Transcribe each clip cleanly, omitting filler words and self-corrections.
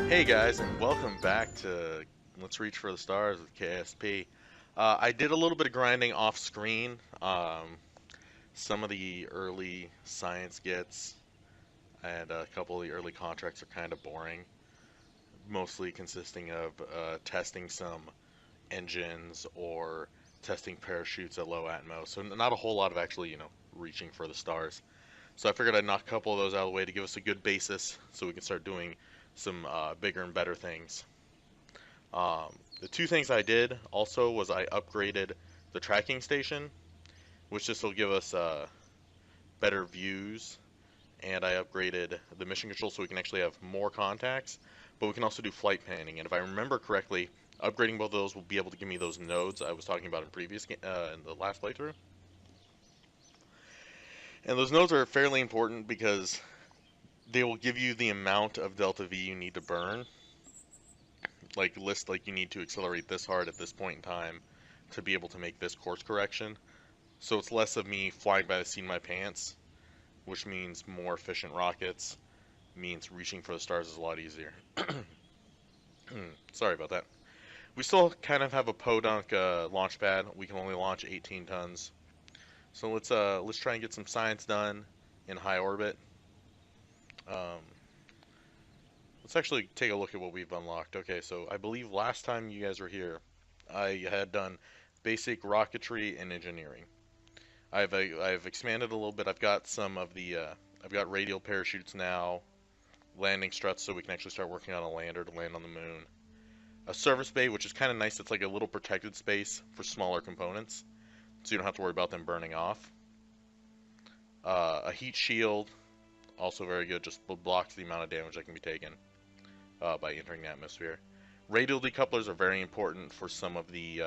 Hey guys, and welcome back to Let's Reach for the Stars with KSP. I did a little bit of grinding off screen. Some of the early science gets and a couple of the early contracts are kind of boring, mostly consisting of testing some engines or testing parachutes at low atmo. So not a whole lot of actually, reaching for the stars. So I figured I'd knock a couple of those out of the way to give us a good basis so we can start doing some bigger and better things. The two things I did also was I upgraded the tracking station, which this will give us better views, and I upgraded the mission control so we can actually have more contacts, but we can also do flight panning. And if I remember correctly, upgrading both of those will be able to give me those nodes I was talking about in the last playthrough. And those nodes are fairly important because they will give you the amount of delta V you need to burn, like you need to accelerate this hard at this point in time to be able to make this course correction. So it's less of me flying by the seat of my pants, which means more efficient rockets, means reaching for the stars is a lot easier. Sorry about that. We still kind of have a podunk launch pad. We can only launch 18 tons. So let's try and get some science done in high orbit. Um, let's actually take a look at what we've unlocked. Okay, so I believe last time you guys were here, I had done basic rocketry and engineering. I've expanded a little bit. I've got some of the I've got radial parachutes now, landing struts, so we can actually start working on a lander to land on the moon. A service bay, which is kind of nice. It's like a little protected space for smaller components, so you don't have to worry about them burning off. A heat shield, also very good. Just blocks the amount of damage that can be taken by entering the atmosphere. Radial decouplers are very important for some of the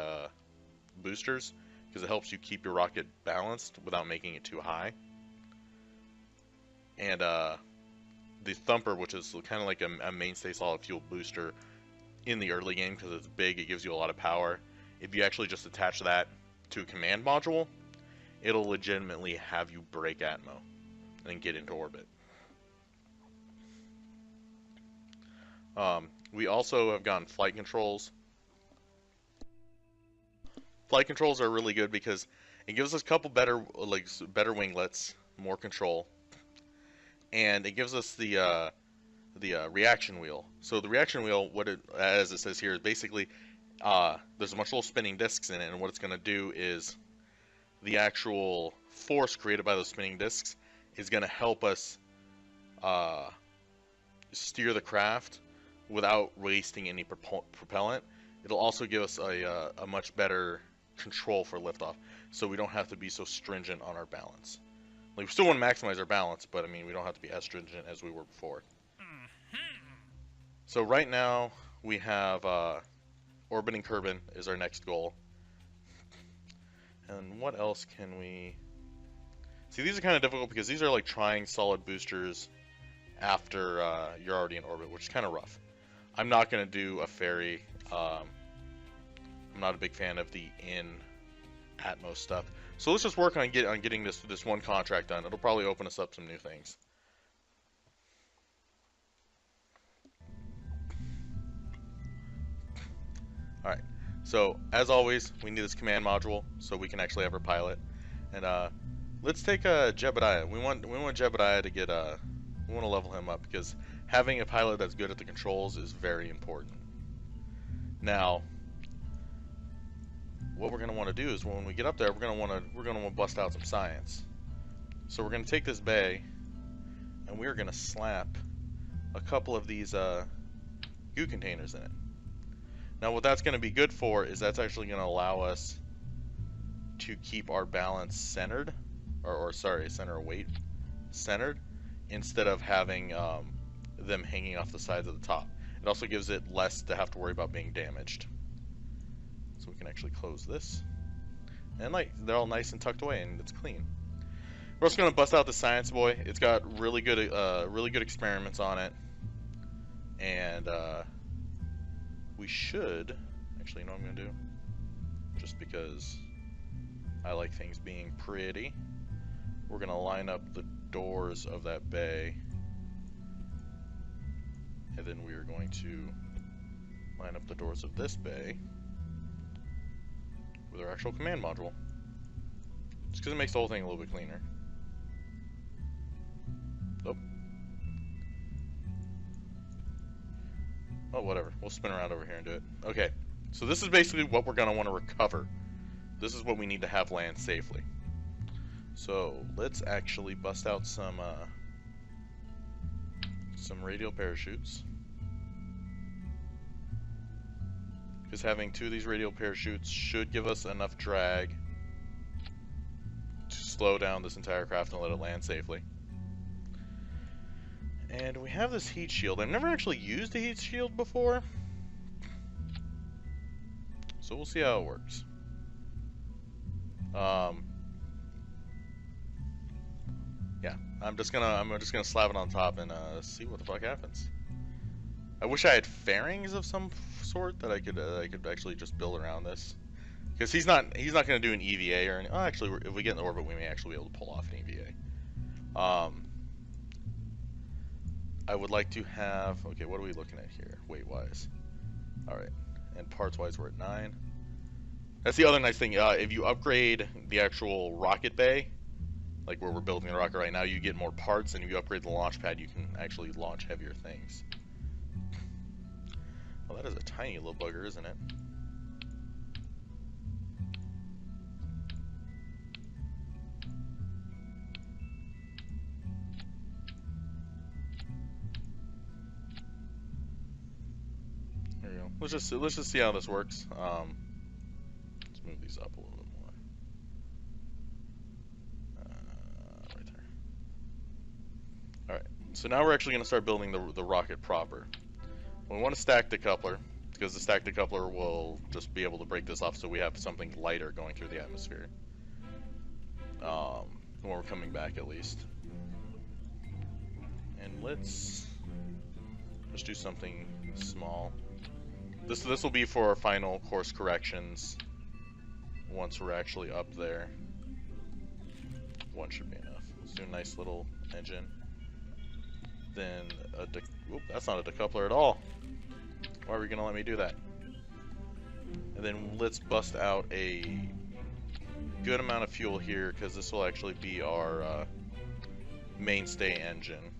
boosters because it helps you keep your rocket balanced without making it too high. And the Thumper, which is kind of like a mainstay solid fuel booster in the early game because it's big, it gives you a lot of power. If you actually just attach that to a command module, it'll legitimately have you break atmo and get into orbit. We also have gotten flight controls. Flight controls are really good because it gives us a couple better winglets, more control, and it gives us the reaction wheel. So the reaction wheel, as it says here, is basically there's a bunch of little spinning discs in it, and what it's going to do is the actual force created by those spinning discs is going to help us steer the craft without wasting any propellant. It'll also give us a much better control for liftoff, so we don't have to be so stringent on our balance. Like, we still want to maximize our balance, but I mean, we don't have to be as stringent as we were before. So right now we have orbiting Kerbin is our next goal. And what else can we see? These are kind of difficult because these are like trying solid boosters after you're already in orbit, which is kind of rough. I'm not going to do a ferry. I'm not a big fan of the in-atmos stuff. So let's just work on getting this one contract done. It'll probably open us up some new things. Alright, so as always, we need this command module so we can actually have our pilot. And let's take Jebediah. We want Jebediah to get we want to level him up because having a pilot that's good at the controls is very important. Now, what we're going to want to do is when we get up there, we're going to want to bust out some science. So we're going to take this bay and we're going to slap a couple of these goo containers in it. Now what that's going to be good for is that's actually going to allow us to keep our balance centered, or sorry, center of weight centered, instead of having them hanging off the sides of the top. It also gives it less to have to worry about being damaged. So we can actually close this. And like, they're all nice and tucked away and it's clean. We're also going to bust out the science boy. It's got really good experiments on it. And we should, actually, you know what I'm going to do? Just because I like things being pretty, we're going to line up the doors of that bay And then we are going to line up the doors of this bay with our actual command module. Just because it makes the whole thing a little bit cleaner. Oh. Oh, whatever. We'll spin around over here and do it. Okay. So this is basically what we're going to want to recover. This is what we need to have land safely. So let's actually bust out some radial parachutes. Because having 2 of these radial parachutes should give us enough drag to slow down this entire craft and let it land safely. And we have this heat shield. I've never actually used a heat shield before, so we'll see how it works. Yeah, I'm just gonna slap it on top and see what the fuck happens. I wish I had fairings of some sort that I could actually just build around this, because he's not gonna do an EVA or any. Oh, actually, if we get in the orbit, we may actually be able to pull off an EVA. I would like to have. Okay, what are we looking at here? Weight wise, all right, and parts wise, we're at 9. That's the other nice thing. If you upgrade the actual rocket bay, like where we're building the rocket right now, you get more parts, and if you upgrade the launch pad, you can actually launch heavier things. Well, that is a tiny little bugger, isn't it? There we go. Let's just see how this works. Let's move these up a little bit more. Right there. All right. So now we're actually going to start building the rocket proper. We want to stack decoupler, because the stack decoupler will just be able to break this off, so we have something lighter going through the atmosphere. When we're coming back, at least. And let's do something small. This will be for our final course corrections. Once we're actually up there, 1 should be enough. Let's do a nice little engine. Then oop, that's not a decoupler at all. Why are we gonna let me do that? And then let's bust out a good amount of fuel here, because this will actually be our mainstay engine.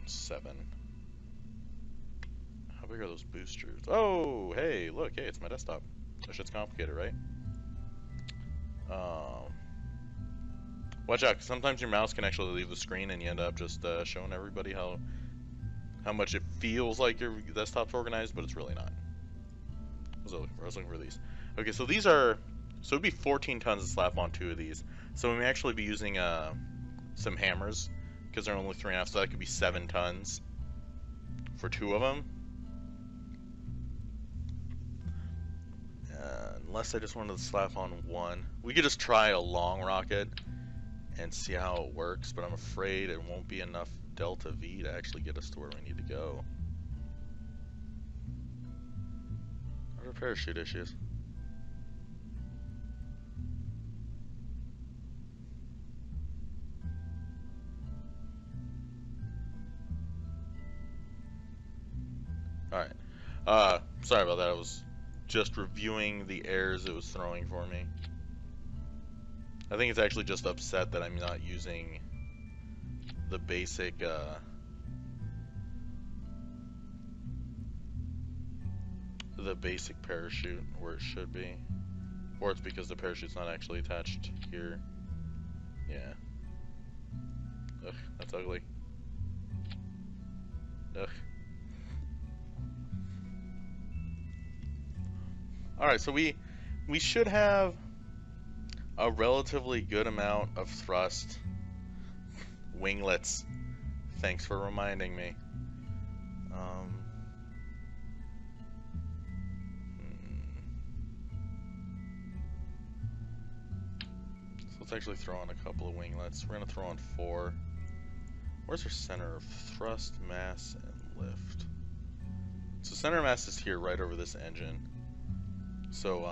7. How big are those boosters? Oh, hey, look, hey, it's my desktop. That shit's complicated, right? Watch out, 'cause sometimes your mouse can actually leave the screen and you end up just showing everybody how much it feels like your desktop's organized, but it's really not. I was looking for these. Okay, so these are, so it'd be 14 tons to slap on 2 of these. So we may actually be using some hammers, because they're only 3.5, so that could be 7 tons for 2 of them. Unless I just wanted to slap on 1. We could just try a long rocket and see how it works, but I'm afraid it won't be enough delta V to actually get us to where we need to go. What are parachute issues? Alright. Sorry about that. I was just reviewing the errors it was throwing for me. I think it's actually just upset that I'm not using the basic parachute where it should be, or it's because the parachute's not actually attached here. Yeah. Ugh, that's ugly. Ugh. Alright, so we should have a relatively good amount of thrust. Winglets. Thanks for reminding me. So let's actually throw on a couple of winglets. We're going to throw on 4. Where's our center of thrust, mass, and lift? So center of mass is here, right over this engine. So,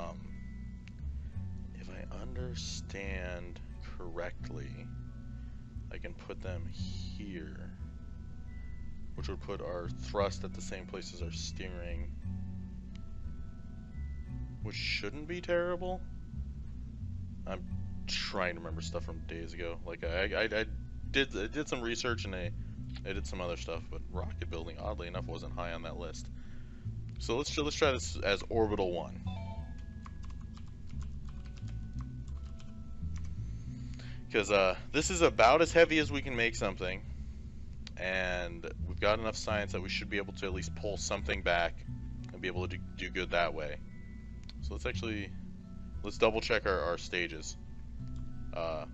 if I understand correctly, I can put them here. which would put our thrust at the same place as our steering, which shouldn't be terrible. I'm trying to remember stuff from days ago. Like I did some research and I did some other stuff, but rocket building, oddly enough, wasn't high on that list. So let's try this as orbital 1. Because this is about as heavy as we can make something, and we've got enough science that we should be able to at least pull something back and be able to do good that way. So let's double check our stages. I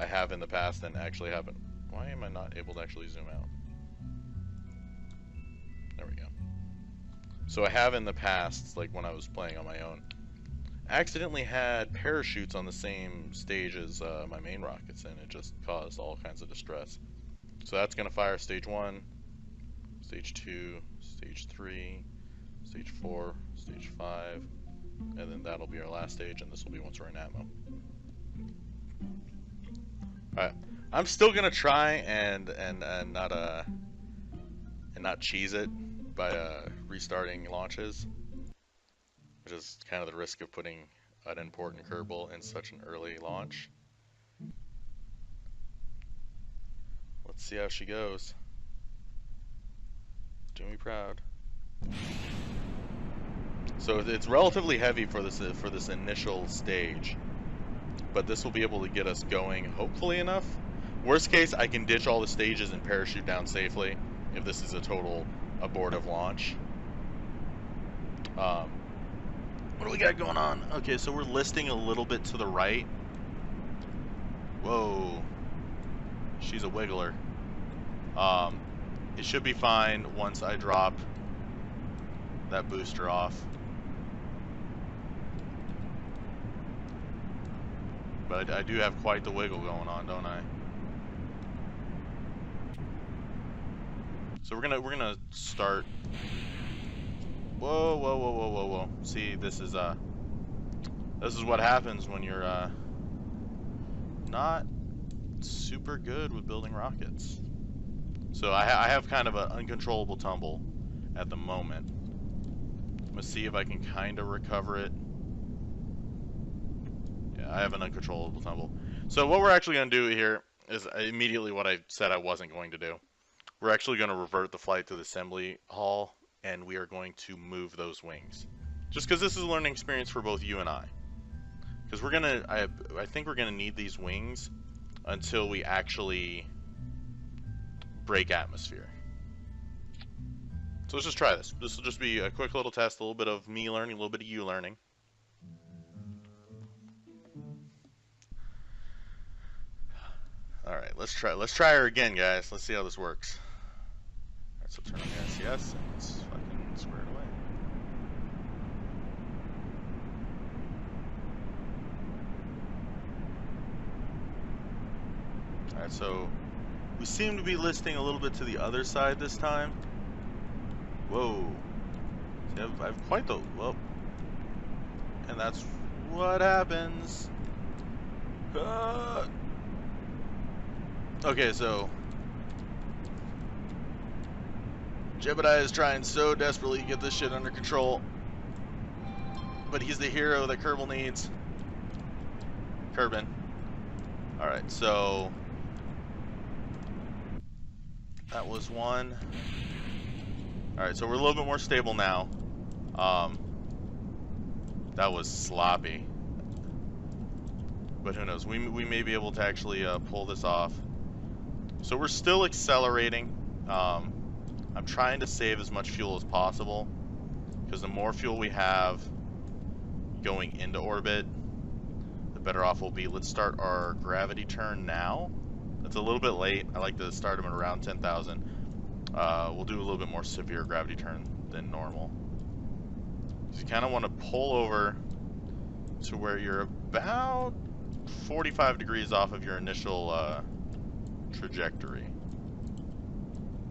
have in the past and actually haven't. Why am I not able to actually zoom out? There we go. So I have in the past, like when I was playing on my own, accidentally had parachutes on the same stage as my main rockets, and it just caused all kinds of distress. So that's going to fire stage 1, stage 2, stage 3, stage 4, stage 5, and then that'll be our last stage, and this will be once we're in atmo. Alright, I'm still going to try and not cheese it by restarting launches, which is kind of the risk of putting an important Kerbal in such an early launch. Let's see how she goes. Do me proud. So it's relatively heavy for this initial stage, but this will be able to get us going hopefully enough. Worst case, I can ditch all the stages and parachute down safely if this is a total abortive launch. What do we got going on? Okay, so we're listing a little bit to the right. Whoa. She's a wiggler. It should be fine once I drop that booster off. But I do have quite the wiggle going on, don't I? So we're gonna start. Whoa, whoa, whoa, whoa, whoa, whoa. See, this is what happens when you're not super good with building rockets. So I have kind of an uncontrollable tumble at the moment. I'm gonna see if I can kind of recover it. Yeah, I have an uncontrollable tumble. So what we're actually gonna do here is immediately what I said I wasn't going to do. We're actually gonna revert the flight to the assembly hall, and we are going to move those wings. Just because this is a learning experience for both you and I. Because we're gonna, I think we're gonna need these wings until we actually break atmosphere. So let's just try this. This will just be a quick little test, a little bit of me learning, a little bit of you learning. Alright, let's try her again, guys. Let's see how this works. Alright, so turn on the ICS and it's fucking squared away. Alright, so we seem to be listing a little bit to the other side this time. Whoa. See, I've quite the... Well. And that's what happens. Okay, so... Jebediah is trying so desperately to get this shit under control. But he's the hero that Kerbal needs. Kerbin. Alright, so... That was one. Alright, so we're a little bit more stable now. That was sloppy. But who knows, we may be able to actually pull this off. So we're still accelerating. I'm trying to save as much fuel as possible, because the more fuel we have going into orbit, the better off we'll be. Let's start our gravity turn now. It's a little bit late. I like to start them at around 10,000. We'll do a little bit more severe gravity turn than normal. So you kind of want to pull over to where you're about 45 degrees off of your initial trajectory.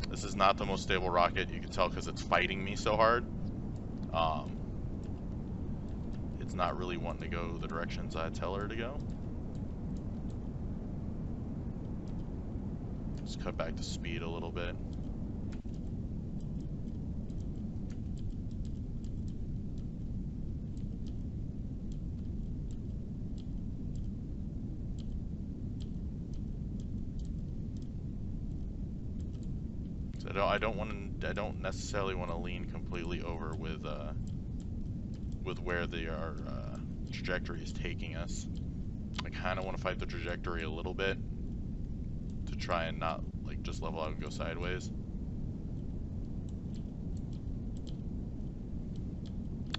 This is not the most stable rocket. You can tell because it's fighting me so hard. It's not really wanting to go the directions I tell her to go. Let's cut back to speed a little bit. I don't necessarily want to lean completely over with where our trajectory is taking us. I kind of want to fight the trajectory a little bit to try and not like just level out and go sideways.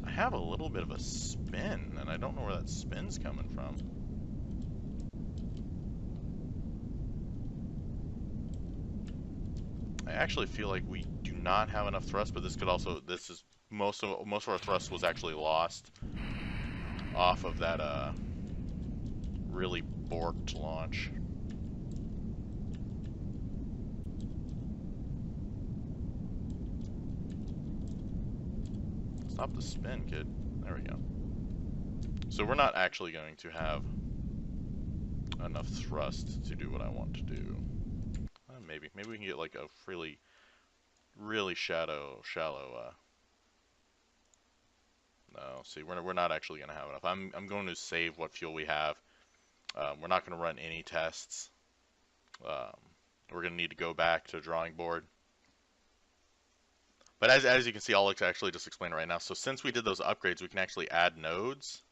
I have a little bit of a spin, and I don't know where that spin's coming from. I actually feel like we do not have enough thrust, but this is most of our thrust was actually lost off of that really borked launch. Stop the spin, kid. There we go. So we're not actually going to have enough thrust to do what I want to do. Maybe we can get like a really shallow. No, see, we're not actually gonna have enough. I'm going to save what fuel we have. We're not going to run any tests. We're going to need to go back to the drawing board. But as you can see, I'll actually just explain it right now. So since we did those upgrades, we can actually add nodes,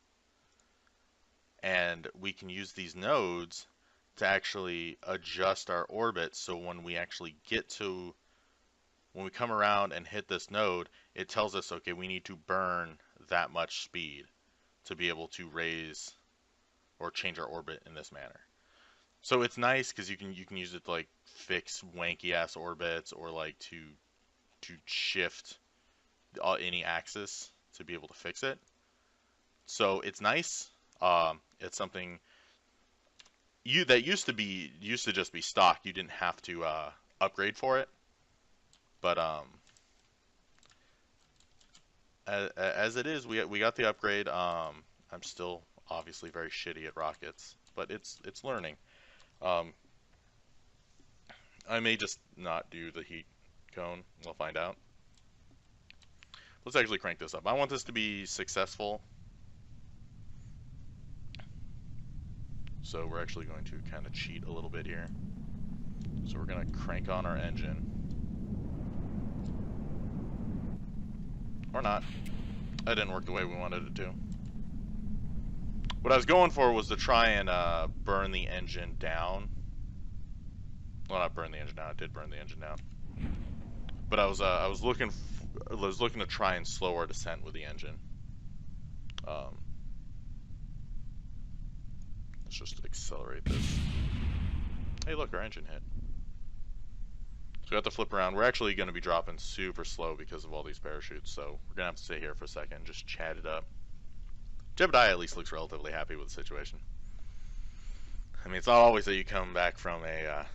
and we can use these nodes to actually adjust our orbit. So when we come around and hit this node, it tells us, okay, we need to burn that much speed to be able to raise or change our orbit in this manner. So it's nice because you can use it to like fix wanky ass orbits, or like to shift any axis to be able to fix it. So it's nice. It's something that used to just be stock. You didn't have to upgrade for it. But as it is, we got the upgrade. I'm still obviously very shitty at rockets, but it's learning. I may just not do the heat cone. We'll find out. Let's actually crank this up. I want this to be successful. So we're actually going to kind of cheat a little bit here. So we're going to crank on our engine. Or not. That didn't work the way we wanted it to. What I was going for was to try and burn the engine down. Well, not burn the engine down. I did burn the engine down. But I was looking to try and slow our descent with the engine. Let's just accelerate this. Hey, look, our engine hit. So we have to flip around. We're actually going to be dropping super slow because of all these parachutes, so we're going to have to stay here for a second, just chat it up. Jebediah at least looks relatively happy with the situation. I mean, it's not always that you come back from a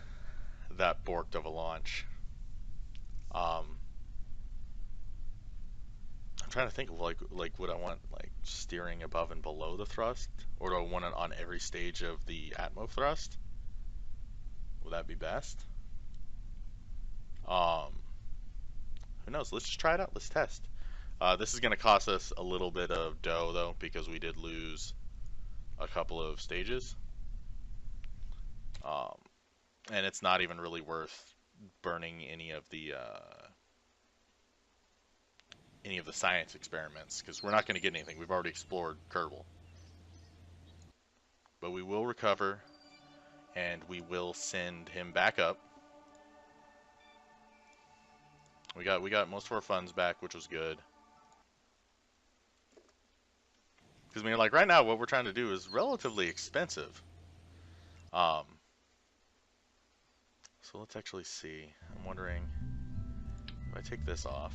that borked of a launch. I'm trying to think of like would I want like steering above and below the thrust, or do I want it on every stage of the atmo thrust? Would that be best? Who knows? Let's just try it out. Let's test. This is going to cost us a little bit of dough though, because we did lose a couple of stages. And it's not even really worth burning any of the science experiments, because we're not going to get anything. We've already explored Kerbal. But we will recover, and we will send him back up. We got most of our funds back, which was good. Because I mean, like right now, what we're trying to do is relatively expensive. So let's actually see. I'm wondering if I take this off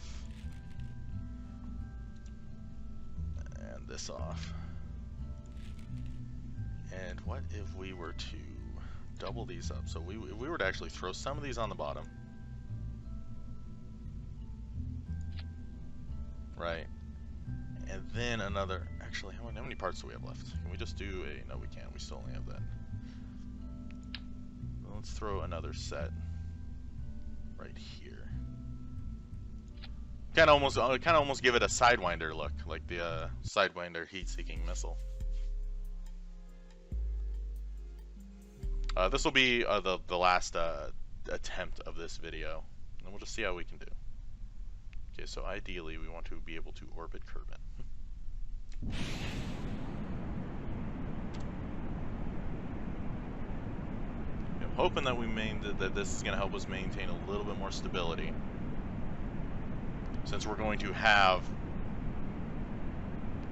and this off, and what if we were to double these up? So if we were to actually throw some of these on the bottom, right? And then another. Actually, how many parts do we have left? Can we just do a? No, we can't. We still only have that. Let's throw another set right here. Kind of almost give it a Sidewinder look, like the Sidewinder heat-seeking missile. This will be the last attempt of this video. and we'll just see how we can do. Okay, so ideally we want to be able to orbit Kerbin. I'm hoping that that this is going to help us maintain a little bit more stability, since we're going to have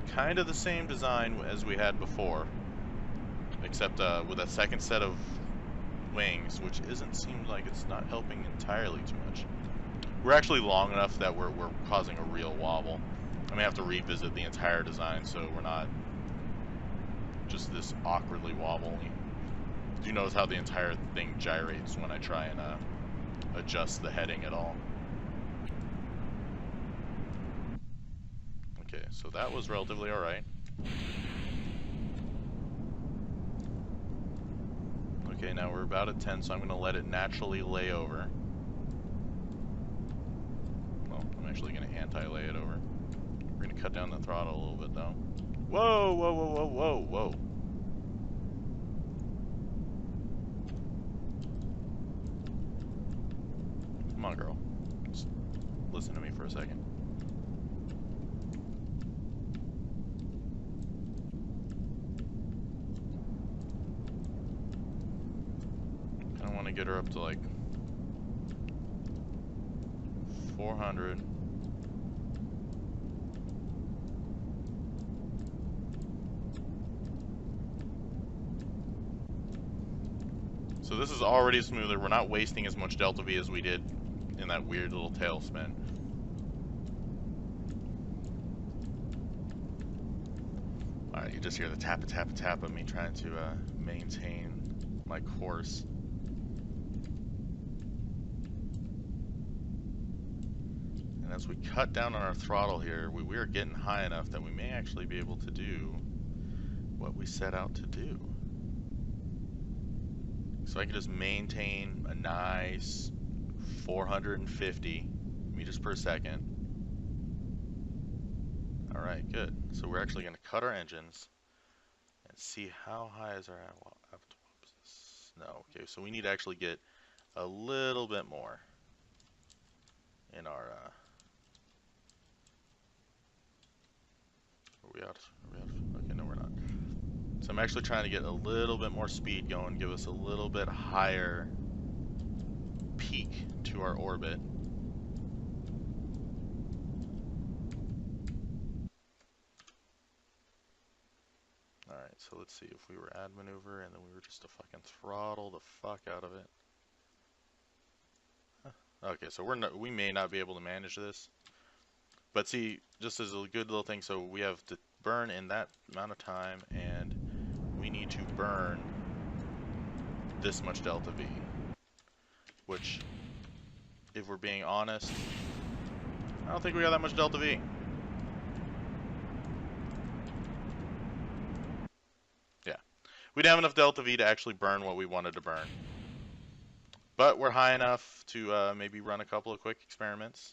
kind of the same design as we had before, except with a second set of wings, which seems like it's not helping entirely too much. We're actually long enough that we're causing a real wobble. I may have to revisit the entire design so we're not just this awkwardly wobbly. Do you notice how the entire thing gyrates when I try and adjust the heading at all? Okay, so that was relatively alright. Okay, now we're about at 10, so I'm going to let it naturally lay over. Well, I'm actually going to anti-lay it over. We're going to cut down the throttle a little bit, though. Whoa, whoa, whoa, whoa, whoa, whoa. Come on, girl. Just listen to me for a second. I want to get her up to like 400. So this is already smoother. We're not wasting as much delta V as we did in that weird little tailspin. Alright, you just hear the tap of me trying to maintain my course. And as we cut down on our throttle here, we are getting high enough that we may actually be able to do what we set out to do. So I can just maintain a nice 450 meters per second. Alright, good. So we're actually going to cut our engines and see how high is our no, okay, so we need to actually get a little bit more in our are we out? Okay, no, we're not. So I'm actually trying to get a little bit more speed going, give us a little bit higher peak to our orbit. Alright, so let's see if we were add maneuver and then we were just to fucking throttle the fuck out of it. Huh. Okay, so we may not be able to manage this. But see, just as a good little thing, so we have to burn in that amount of time, and we need to burn this much delta V. Which, if we're being honest, I don't think we got that much delta V. Yeah. We didn't have enough delta V to actually burn what we wanted to burn. But we're high enough to maybe run a couple of quick experiments.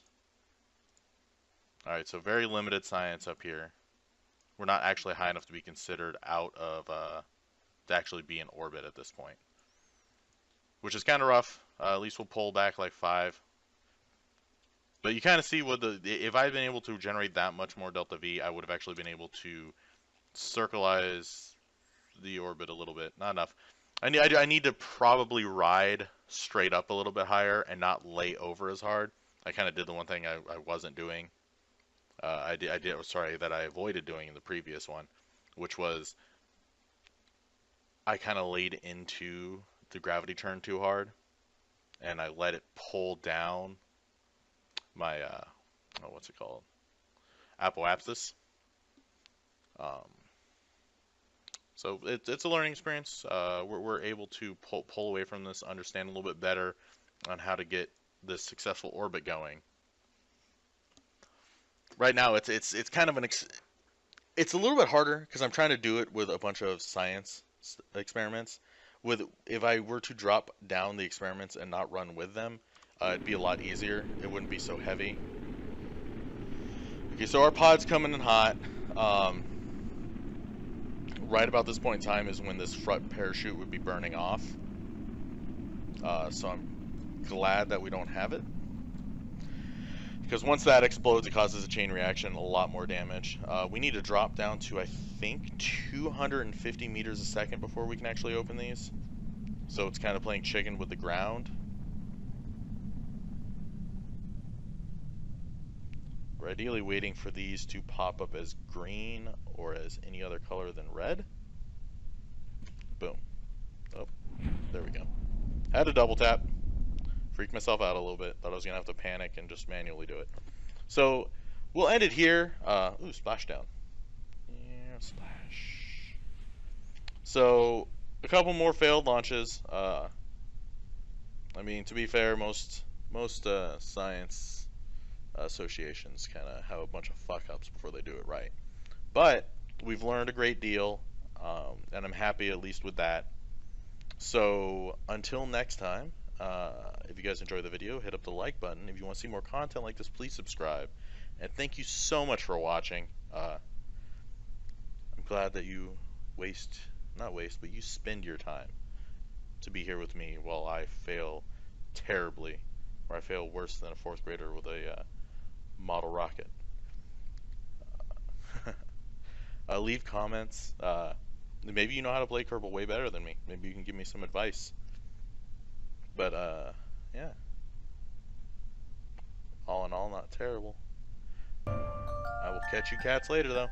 Alright, so very limited science up here. We're not actually high enough to be considered out of, to actually be in orbit at this point. Which is kind of rough. At least we'll pull back like 5. But you kind of see what if I had been able to generate that much more delta V, I would have actually been able to circleize the orbit a little bit. Not enough. I need to probably ride straight up a little bit higher and not lay over as hard. I kind of did the one thing I wasn't doing. That I avoided doing in the previous one, which was I kind of laid into the gravity turn too hard, and I let it pull down my what's it called, apoapsis. So it's a learning experience. We're able to pull away from this, understand a little bit better on how to get this successful orbit going. Right now, it's kind of it's a little bit harder because I'm trying to do it with a bunch of science experiments. If I were to drop down the experiments and not run with them, it'd be a lot easier. It wouldn't be so heavy. Okay, so our pod's coming in hot. Right about this point in time is when this front parachute would be burning off. So I'm glad that we don't have it. Because once that explodes, it causes a chain reaction, a lot more damage. We need to drop down to, I think, 250 meters a second before we can actually open these. So it's kind of playing chicken with the ground. We're ideally waiting for these to pop up as green or as any other color than red. Boom. Oh, there we go. Had to double tap. Freaked myself out a little bit. Thought I was going to have to panic and just manually do it. So we'll end it here. Ooh, splashdown. Yeah, splash. So a couple more failed launches. I mean, to be fair, most science associations kind of have a bunch of fuck ups before they do it right. But we've learned a great deal, and I'm happy at least with that. So until next time, if you guys enjoyed the video, hit up the like button. If you want to see more content like this, please subscribe. And thank you so much for watching. I'm glad that you but you spend your time to be here with me while I fail terribly, or I fail worse than a 4th grader with a model rocket. Leave comments. Maybe you know how to play Kerbal way better than me. Maybe you can give me some advice. But, yeah. All in all, not terrible. I will catch you cats later, though.